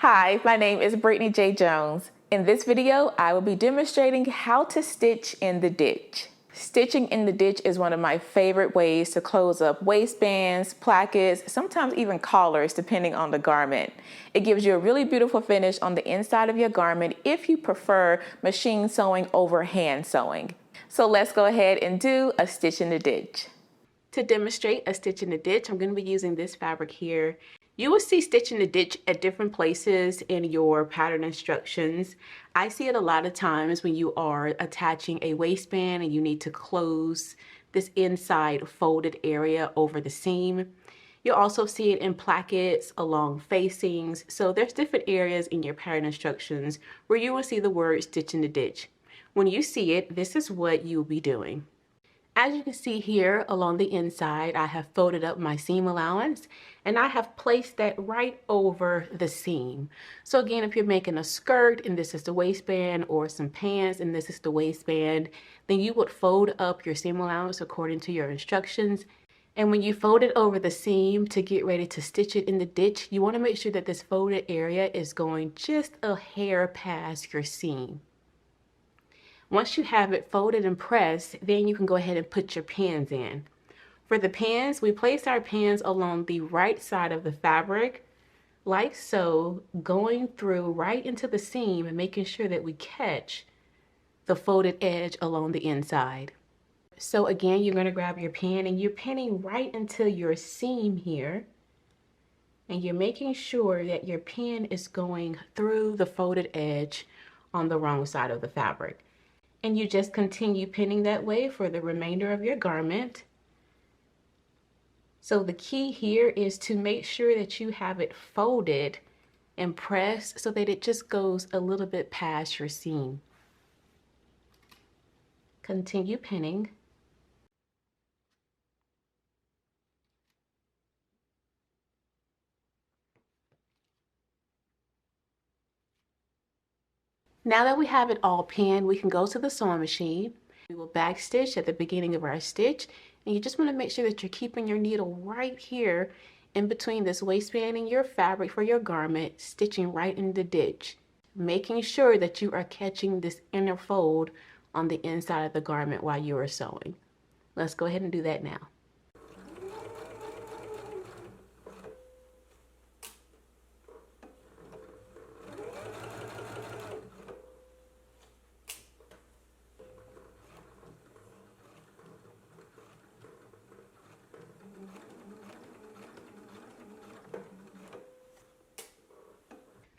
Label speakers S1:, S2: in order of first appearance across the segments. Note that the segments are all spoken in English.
S1: Hi, my name is Brittany J. Jones. In this video, I will be demonstrating how to stitch in the ditch. Stitching in the ditch is one of my favorite ways to close up waistbands, plackets, sometimes even collars depending on the garment. It gives you a really beautiful finish on the inside of your garment if you prefer machine sewing over hand sewing. So let's go ahead and do a stitch in the ditch. To demonstrate a stitch in the ditch, I'm going to be using this fabric here. You will see stitch in the ditch at different places in your pattern instructions. I see it a lot of times when you are attaching a waistband and you need to close this inside folded area over the seam. You'll also see it in plackets, along facings. So there's different areas in your pattern instructions where you will see the word stitch in the ditch. When you see it, this is what you'll be doing. As you can see here along the inside, I have folded up my seam allowance and I have placed that right over the seam. So again, if you're making a skirt and this is the waistband, or some pants and this is the waistband, then you would fold up your seam allowance according to your instructions. And when you fold it over the seam to get ready to stitch it in the ditch, you want to make sure that this folded area is going just a hair past your seam. Once you have it folded and pressed, then you can go ahead and put your pins in. For the pins, we place our pins along the right side of the fabric, like so, going through right into the seam and making sure that we catch the folded edge along the inside. So again, you're going to grab your pin and you're pinning right into your seam here. And you're making sure that your pin is going through the folded edge on the wrong side of the fabric. And you just continue pinning that way for the remainder of your garment. So the key here is to make sure that you have it folded and pressed so that it just goes a little bit past your seam. Continue pinning. Now that we have it all pinned, we can go to the sewing machine. We will back stitch at the beginning of our stitch, and you just want to make sure that you're keeping your needle right here in between this waistband and your fabric for your garment, stitching right in the ditch, making sure that you are catching this inner fold on the inside of the garment while you are sewing. Let's go ahead and do that now.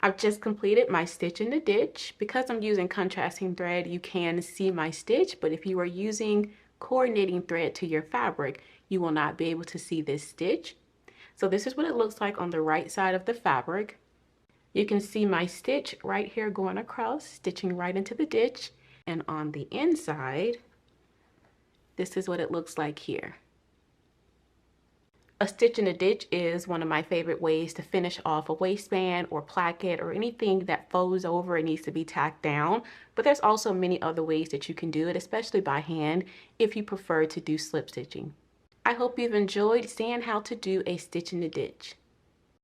S1: I've just completed my stitch in the ditch. Because I'm using contrasting thread, you can see my stitch, but if you are using coordinating thread to your fabric, you will not be able to see this stitch. So this is what it looks like on the right side of the fabric. You can see my stitch right here going across, stitching right into the ditch. And on the inside, this is what it looks like here. A stitch in a ditch is one of my favorite ways to finish off a waistband or placket or anything that folds over and needs to be tacked down. But there's also many other ways that you can do it, especially by hand, if you prefer to do slip stitching. I hope you've enjoyed seeing how to do a stitch in the ditch.